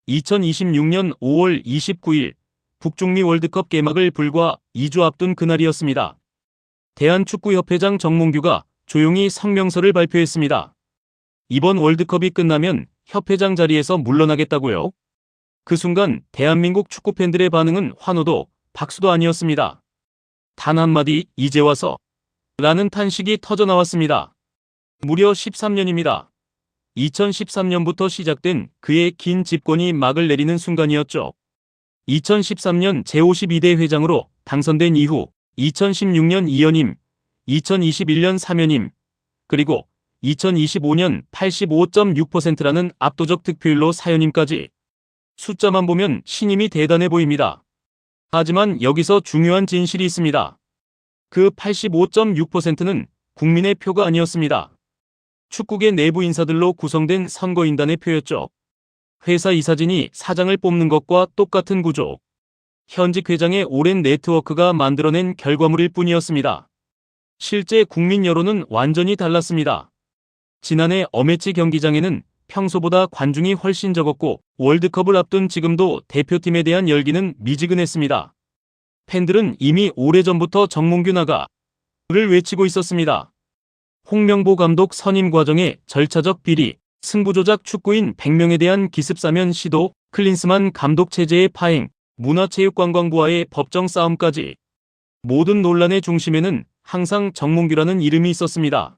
2026년 5월 29일 북중미 월드컵 개막을 불과 2주 앞둔 그날이었습니다. 대한축구협회장 정몽규가 조용히 성명서를 발표했습니다. 이번 월드컵이 끝나면 협회장 자리에서 물러나겠다고요? 그 순간 대한민국 축구팬들의 반응은 환호도 박수도 아니었습니다. 단 한마디 "이제 와서" 라는 탄식이 터져나왔습니다. 무려 13년입니다. 2013년부터 시작된 그의 긴 집권이 막을 내리는 순간이었죠. 2013년 제52대 회장으로 당선된 이후 2016년 2연임, 2021년 3연임, 그리고 2025년 85.6%라는 압도적 득표율로 4연임까지. 숫자만 보면 신임이 대단해 보입니다. 하지만 여기서 중요한 진실이 있습니다. 그 85.6%는 국민의 표가 아니었습니다. 축구계 내부 인사들로 구성된 선거인단의 표였죠. 회사 이사진이 사장을 뽑는 것과 똑같은 구조. 현직 회장의 오랜 네트워크가 만들어낸 결과물일 뿐이었습니다. 실제 국민 여론은 완전히 달랐습니다. 지난해 어매치 경기장에는 평소보다 관중이 훨씬 적었고 월드컵을 앞둔 지금도 대표팀에 대한 열기는 미지근했습니다. 팬들은 이미 오래전부터 정몽규 나가를 외치고 있었습니다. 홍명보 감독 선임 과정의 절차적 비리, 승부조작, 축구인 100명에 대한 기습사면 시도, 클린스만 감독 체제의 파행, 문화체육관광부와의 법정 싸움까지. 모든 논란의 중심에는 항상 정몽규라는 이름이 있었습니다.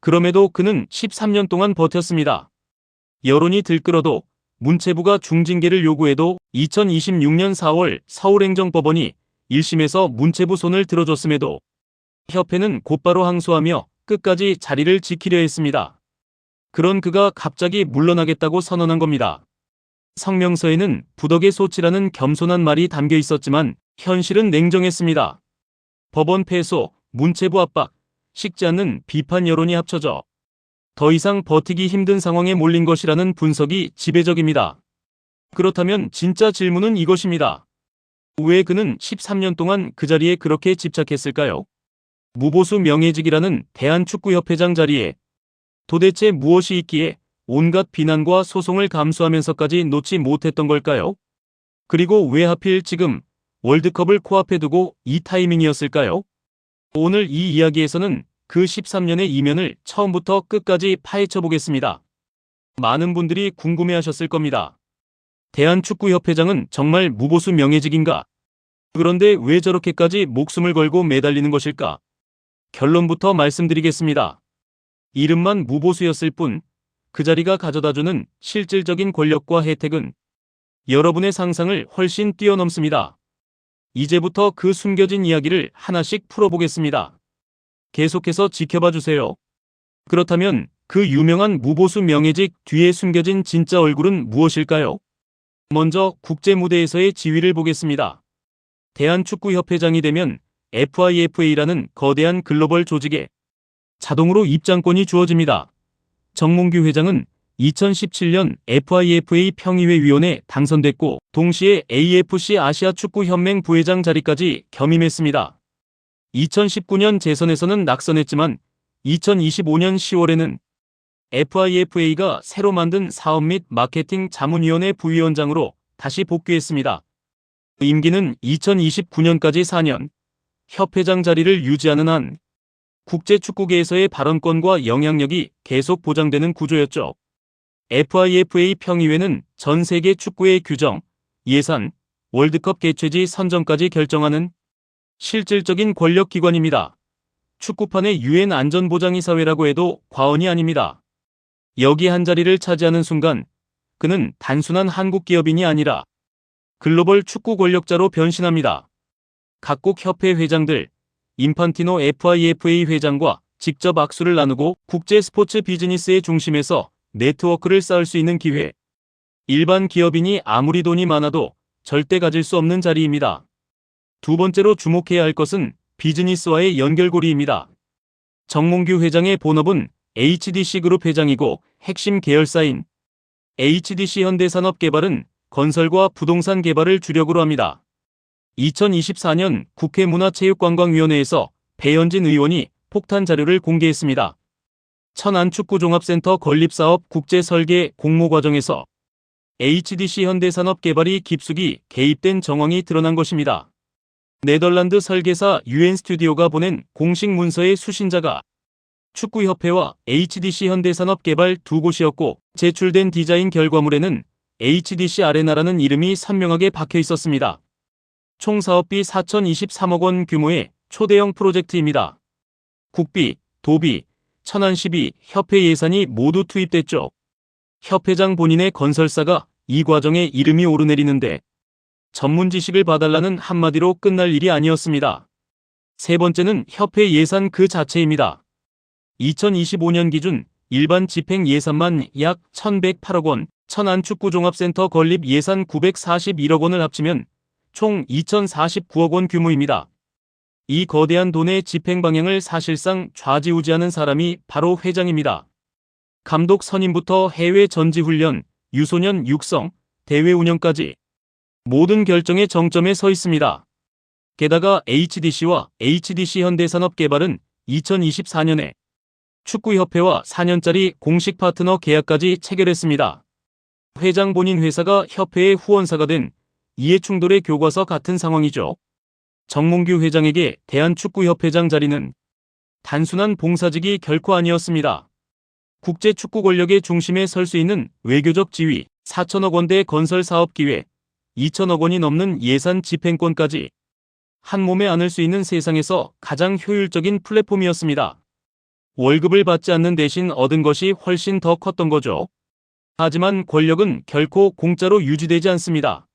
그럼에도 그는 13년 동안 버텼습니다. 여론이 들끓어도, 문체부가 중징계를 요구해도 2026년 4월 서울행정법원이 1심에서 문체부 손을 들어줬음에도 협회는 곧바로 항소하며 끝까지 자리를 지키려 했습니다. 그런 그가 갑자기 물러나겠다고 선언한 겁니다. 성명서에는 부덕의 소치라는 겸손한 말이 담겨 있었지만 현실은 냉정했습니다. 법원 패소, 문체부 압박, 식지 않는 비판 여론이 합쳐져 더 이상 버티기 힘든 상황에 몰린 것이라는 분석이 지배적입니다. 그렇다면 진짜 질문은 이것입니다. 왜 그는 13년 동안 그 자리에 그렇게 집착했을까요? 무보수 명예직이라는 대한축구협회장 자리에 도대체 무엇이 있기에 온갖 비난과 소송을 감수하면서까지 놓지 못했던 걸까요? 그리고 왜 하필 지금 월드컵을 코앞에 두고 이 타이밍이었을까요? 오늘 이 이야기에서는 그 13년의 이면을 처음부터 끝까지 파헤쳐 보겠습니다. 많은 분들이 궁금해하셨을 겁니다. 대한축구협회장은 정말 무보수 명예직인가? 그런데 왜 저렇게까지 목숨을 걸고 매달리는 것일까? 결론부터 말씀드리겠습니다. 이름만 무보수였을 뿐 그 자리가 가져다주는 실질적인 권력과 혜택은 여러분의 상상을 훨씬 뛰어넘습니다. 이제부터 그 숨겨진 이야기를 하나씩 풀어보겠습니다. 계속해서 지켜봐 주세요. 그렇다면 그 유명한 무보수 명예직 뒤에 숨겨진 진짜 얼굴은 무엇일까요? 먼저 국제 무대에서의 지위를 보겠습니다. 대한축구협회장이 되면 FIFA라는 거대한 글로벌 조직에 자동으로 입장권이 주어집니다. 정몽규 회장은 2017년 FIFA 평의회 위원에 당선됐고 동시에 AFC 아시아 축구 연맹 부회장 자리까지 겸임했습니다. 2019년 재선에서는 낙선했지만 2025년 10월에는 FIFA가 새로 만든 사업 및 마케팅 자문위원회 부위원장으로 다시 복귀했습니다. 임기는 2029년까지 4년. 협회장 자리를 유지하는 한 국제축구계에서의 발언권과 영향력이 계속 보장되는 구조였죠. FIFA 평의회는 전 세계 축구의 규정, 예산, 월드컵 개최지 선정까지 결정하는 실질적인 권력기관입니다. 축구판의 UN 안전보장이사회라고 해도 과언이 아닙니다. 여기 한 자리를 차지하는 순간 그는 단순한 한국 기업인이 아니라 글로벌 축구 권력자로 변신합니다. 각국 협회 회장들, 인판티노 FIFA 회장과 직접 악수를 나누고 국제 스포츠 비즈니스의 중심에서 네트워크를 쌓을 수 있는 기회. 일반 기업인이 아무리 돈이 많아도 절대 가질 수 없는 자리입니다. 두 번째로 주목해야 할 것은 비즈니스와의 연결고리입니다. 정몽규 회장의 본업은 HDC 그룹 회장이고 핵심 계열사인 HDC 현대산업개발은 건설과 부동산 개발을 주력으로 합니다. 2024년 국회 문화체육관광위원회에서 배현진 의원이 폭탄 자료를 공개했습니다. 천안축구종합센터 건립사업 국제설계 공모 과정에서 HDC 현대산업개발이 깊숙이 개입된 정황이 드러난 것입니다. 네덜란드 설계사 UN 스튜디오가 보낸 공식 문서의 수신자가 축구협회와 HDC 현대산업개발 두 곳이었고, 제출된 디자인 결과물에는 HDC 아레나라는 이름이 선명하게 박혀 있었습니다. 총 사업비 4,023억 원 규모의 초대형 프로젝트입니다. 국비, 도비, 천안시비, 협회 예산이 모두 투입됐죠. 협회장 본인의 건설사가 이 과정에 이름이 오르내리는데 전문 지식을 봐달라는 한마디로 끝날 일이 아니었습니다. 세 번째는 협회 예산 그 자체입니다. 2025년 기준 일반 집행 예산만 약 1,108억 원, 천안축구종합센터 건립 예산 941억 원을 합치면 총 2,049억 원 규모입니다. 이 거대한 돈의 집행 방향을 사실상 좌지우지하는 사람이 바로 회장입니다. 감독 선임부터 해외 전지훈련, 유소년 육성, 대회 운영까지 모든 결정의 정점에 서 있습니다. 게다가 HDC와 HDC 현대산업개발은 2024년에 축구협회와 4년짜리 공식 파트너 계약까지 체결했습니다. 회장 본인 회사가 협회의 후원사가 된 이해충돌의 교과서 같은 상황이죠. 정몽규 회장에게 대한축구협회장 자리는 단순한 봉사직이 결코 아니었습니다. 국제축구 권력의 중심에 설 수 있는 외교적 지위, 4천억 원대 건설 사업 기회, 2천억 원이 넘는 예산 집행권까지 한 몸에 안을 수 있는 세상에서 가장 효율적인 플랫폼이었습니다. 월급을 받지 않는 대신 얻은 것이 훨씬 더 컸던 거죠. 하지만 권력은 결코 공짜로 유지되지 않습니다.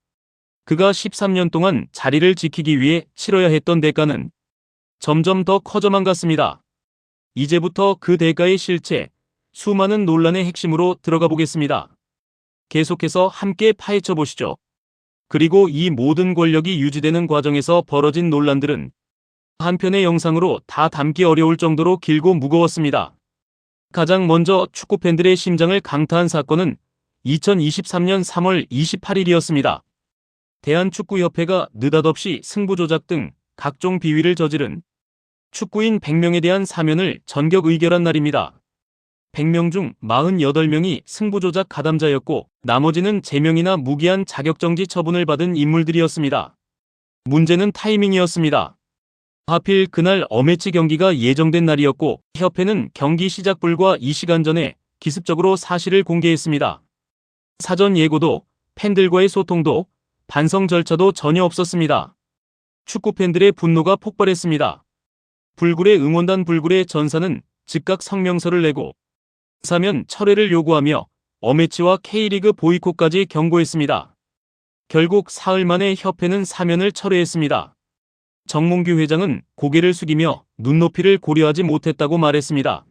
그가 13년 동안 자리를 지키기 위해 치러야 했던 대가는 점점 더 커져만 갔습니다. 이제부터 그 대가의 실체, 수많은 논란의 핵심으로 들어가 보겠습니다. 계속해서 함께 파헤쳐 보시죠. 그리고 이 모든 권력이 유지되는 과정에서 벌어진 논란들은 한 편의 영상으로 다 담기 어려울 정도로 길고 무거웠습니다. 가장 먼저 축구팬들의 심장을 강타한 사건은 2023년 3월 28일이었습니다. 대한축구협회가 느닷없이 승부조작 등 각종 비위를 저지른 축구인 100명에 대한 사면을 전격 의결한 날입니다. 100명 중 48명이 승부조작 가담자였고 나머지는 제명이나 무기한 자격정지 처분을 받은 인물들이었습니다. 문제는 타이밍이었습니다. 하필 그날 어매치 경기가 예정된 날이었고 협회는 경기 시작 불과 2시간 전에 기습적으로 사실을 공개했습니다. 사전 예고도, 팬들과의 소통도, 반성 절차도 전혀 없었습니다. 축구팬들의 분노가 폭발했습니다. 불굴의 응원단 불굴의 전사는 즉각 성명서를 내고 사면 철회를 요구하며 어매치와 K리그 보이콧까지 경고했습니다. 결국 사흘 만에 협회는 사면을 철회했습니다. 정몽규 회장은 고개를 숙이며 눈높이를 고려하지 못했다고 말했습니다.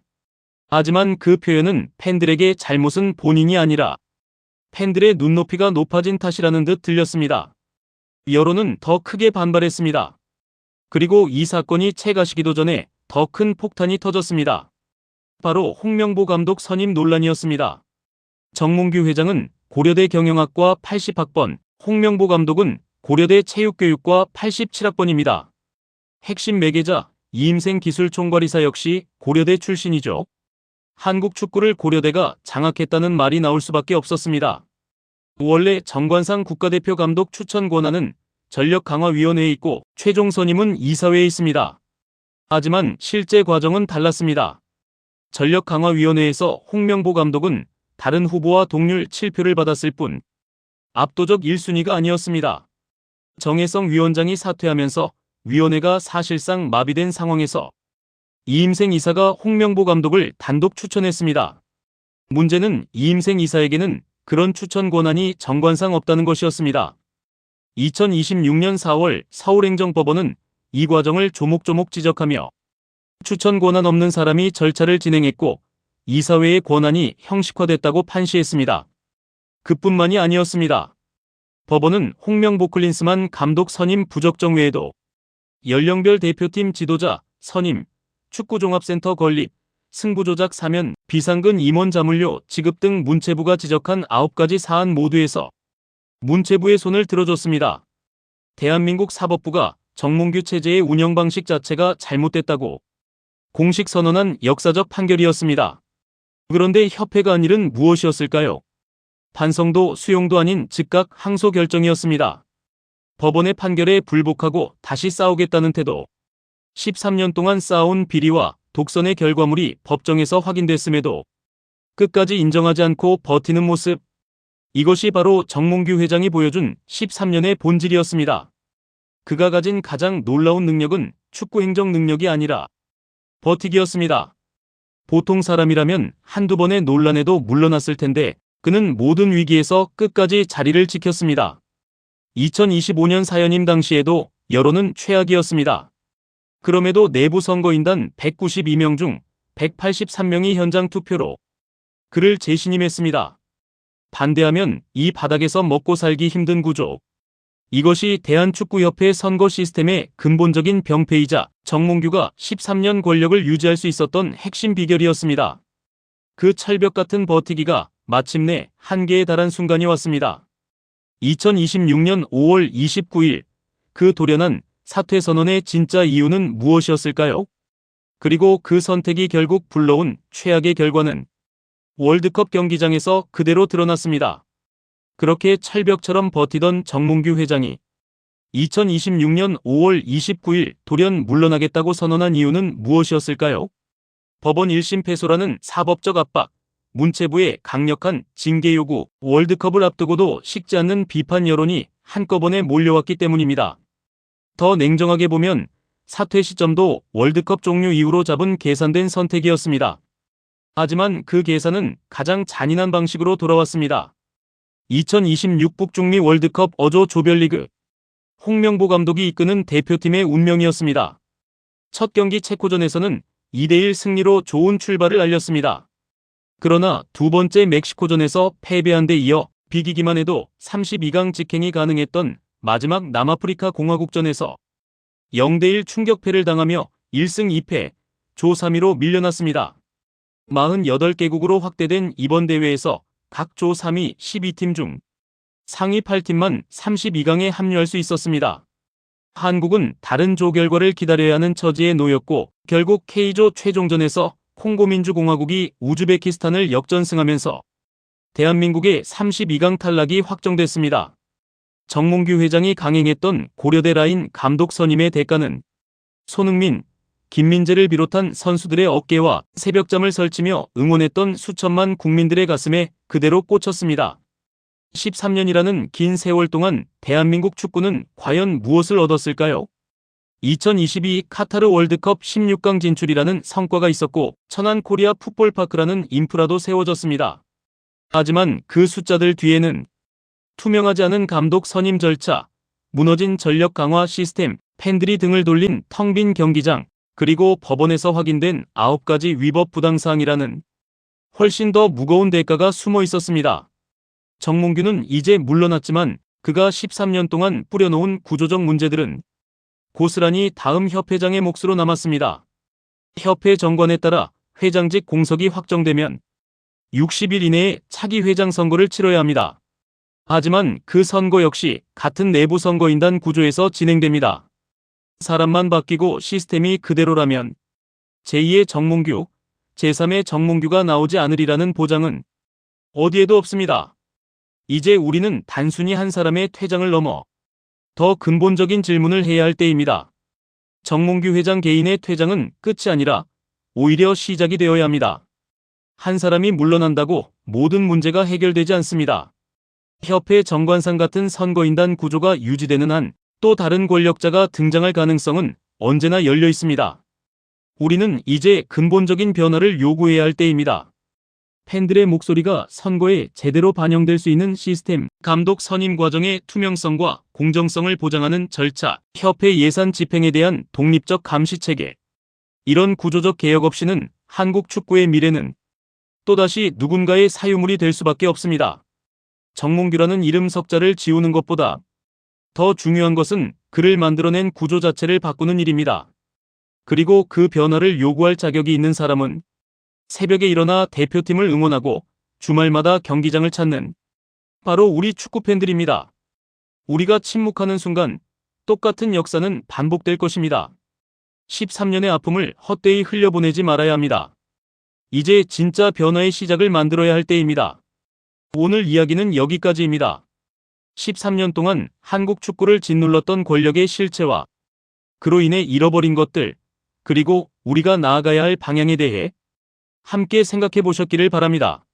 하지만 그 표현은 팬들에게 잘못은 본인이 아니라 팬들의 눈높이가 높아진 탓이라는 듯 들렸습니다. 여론은 더 크게 반발했습니다. 그리고 이 사건이 채 가시기도 전에 더 큰 폭탄이 터졌습니다. 바로 홍명보 감독 선임 논란이었습니다. 정몽규 회장은 고려대 경영학과 80학번, 홍명보 감독은 고려대 체육교육과 87학번입니다. 핵심 매개자 이임생 기술총괄이사 역시 고려대 출신이죠. 한국 축구를 고려대가 장악했다는 말이 나올 수밖에 없었습니다. 원래 정관상 국가대표 감독 추천 권한은 전력강화위원회에 있고 최종 선임은 이사회에 있습니다. 하지만 실제 과정은 달랐습니다. 전력강화위원회에서 홍명보 감독은 다른 후보와 동률 7표를 받았을 뿐 압도적 1순위가 아니었습니다. 정혜성 위원장이 사퇴하면서 위원회가 사실상 마비된 상황에서 이임생 이사가 홍명보 감독을 단독 추천했습니다. 문제는 이임생 이사에게는 그런 추천 권한이 정관상 없다는 것이었습니다. 2026년 4월 서울행정법원은 이 과정을 조목조목 지적하며 추천 권한 없는 사람이 절차를 진행했고 이사회의 권한이 형식화됐다고 판시했습니다. 그뿐만이 아니었습니다. 법원은 홍명보 클린스만 감독 선임 부적정 외에도 연령별 대표팀 지도자 선임, 축구종합센터 건립, 승부조작 사면, 비상근 임원 자물료 지급 등 문체부가 지적한 9가지 사안 모두에서 문체부의 손을 들어줬습니다. 대한민국 사법부가 정몽규 체제의 운영 방식 자체가 잘못됐다고 공식 선언한 역사적 판결이었습니다. 그런데 협회가 한 일은 무엇이었을까요? 반성도 수용도 아닌 즉각 항소 결정이었습니다. 법원의 판결에 불복하고 다시 싸우겠다는 태도. 13년 동안 쌓아온 비리와 독선의 결과물이 법정에서 확인됐음에도 끝까지 인정하지 않고 버티는 모습. 이것이 바로 정몽규 회장이 보여준 13년의 본질이었습니다. 그가 가진 가장 놀라운 능력은 축구 행정 능력이 아니라 버티기였습니다. 보통 사람이라면 한두 번의 논란에도 물러났을 텐데 그는 모든 위기에서 끝까지 자리를 지켰습니다. 2025년 사연임 당시에도 여론은 최악이었습니다. 그럼에도 내부 선거인단 192명 중 183명이 현장 투표로 그를 재신임했습니다. 반대하면 이 바닥에서 먹고 살기 힘든 구조. 이것이 대한축구협회 선거 시스템의 근본적인 병폐이자 정몽규가 13년 권력을 유지할 수 있었던 핵심 비결이었습니다. 그 철벽 같은 버티기가 마침내 한계에 달한 순간이 왔습니다. 2026년 5월 29일 그 돌연한 사퇴 선언의 진짜 이유는 무엇이었을까요? 그리고 그 선택이 결국 불러온 최악의 결과는 월드컵 경기장에서 그대로 드러났습니다. 그렇게 철벽처럼 버티던 정몽규 회장이 2026년 5월 29일 돌연 물러나겠다고 선언한 이유는 무엇이었을까요? 법원 1심 패소라는 사법적 압박, 문체부의 강력한 징계 요구, 월드컵을 앞두고도 식지 않는 비판 여론이 한꺼번에 몰려왔기 때문입니다. 더 냉정하게 보면 사퇴 시점도 월드컵 종료 이후로 잡은 계산된 선택이었습니다. 하지만 그 계산은 가장 잔인한 방식으로 돌아왔습니다. 2026 북중미 월드컵 어조 조별리그. 홍명보 감독이 이끄는 대표팀의 운명이었습니다. 첫 경기 체코전에서는 2대1 승리로 좋은 출발을 알렸습니다. 그러나 두 번째 멕시코전에서 패배한 데 이어 비기기만 해도 32강 직행이 가능했던 마지막 남아프리카 공화국전에서 0대1 충격패를 당하며 1승 2패, 조 3위로 밀려났습니다. 48개국으로 확대된 이번 대회에서 각 조 3위 12팀 중 상위 8팀만 32강에 합류할 수 있었습니다. 한국은 다른 조 결과를 기다려야 하는 처지에 놓였고 결국 K조 최종전에서 콩고민주공화국이 우즈베키스탄을 역전승하면서 대한민국의 32강 탈락이 확정됐습니다. 정몽규 회장이 강행했던 고려대 라인 감독 선임의 대가는 손흥민, 김민재를 비롯한 선수들의 어깨와 새벽잠을 설치며 응원했던 수천만 국민들의 가슴에 그대로 꽂혔습니다. 13년이라는 긴 세월 동안 대한민국 축구는 과연 무엇을 얻었을까요? 2022 카타르 월드컵 16강 진출이라는 성과가 있었고 천안 코리아 풋볼파크라는 인프라도 세워졌습니다. 하지만 그 숫자들 뒤에는 투명하지 않은 감독 선임 절차, 무너진 전력 강화 시스템, 팬들이 등을 돌린 텅 빈 경기장, 그리고 법원에서 확인된 9가지 위법 부당사항이라는 훨씬 더 무거운 대가가 숨어 있었습니다. 정몽규는 이제 물러났지만 그가 13년 동안 뿌려놓은 구조적 문제들은 고스란히 다음 협회장의 몫으로 남았습니다. 협회 정관에 따라 회장직 공석이 확정되면 60일 이내에 차기 회장 선거를 치러야 합니다. 하지만 그 선거 역시 같은 내부 선거인단 구조에서 진행됩니다. 사람만 바뀌고 시스템이 그대로라면 제2의 정몽규, 제3의 정몽규가 나오지 않으리라는 보장은 어디에도 없습니다. 이제 우리는 단순히 한 사람의 퇴장을 넘어 더 근본적인 질문을 해야 할 때입니다. 정몽규 회장 개인의 퇴장은 끝이 아니라 오히려 시작이 되어야 합니다. 한 사람이 물러난다고 모든 문제가 해결되지 않습니다. 협회 정관상 같은 선거인단 구조가 유지되는 한 또 다른 권력자가 등장할 가능성은 언제나 열려 있습니다. 우리는 이제 근본적인 변화를 요구해야 할 때입니다. 팬들의 목소리가 선거에 제대로 반영될 수 있는 시스템, 감독 선임 과정의 투명성과 공정성을 보장하는 절차, 협회 예산 집행에 대한 독립적 감시 체계. 이런 구조적 개혁 없이는 한국 축구의 미래는 또다시 누군가의 사유물이 될 수밖에 없습니다. 정몽규라는 이름 석자를 지우는 것보다 더 중요한 것은 그를 만들어낸 구조 자체를 바꾸는 일입니다. 그리고 그 변화를 요구할 자격이 있는 사람은 새벽에 일어나 대표팀을 응원하고 주말마다 경기장을 찾는 바로 우리 축구팬들입니다. 우리가 침묵하는 순간 똑같은 역사는 반복될 것입니다. 13년의 아픔을 헛되이 흘려보내지 말아야 합니다. 이제 진짜 변화의 시작을 만들어야 할 때입니다. 오늘 이야기는 여기까지입니다. 13년 동안 한국 축구를 짓눌렀던 권력의 실체와 그로 인해 잃어버린 것들, 그리고 우리가 나아가야 할 방향에 대해 함께 생각해 보셨기를 바랍니다.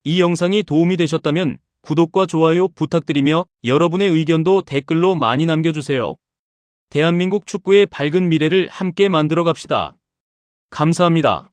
이 영상이 도움이 되셨다면 구독과 좋아요 부탁드리며 여러분의 의견도 댓글로 많이 남겨주세요. 대한민국 축구의 밝은 미래를 함께 만들어 갑시다. 감사합니다.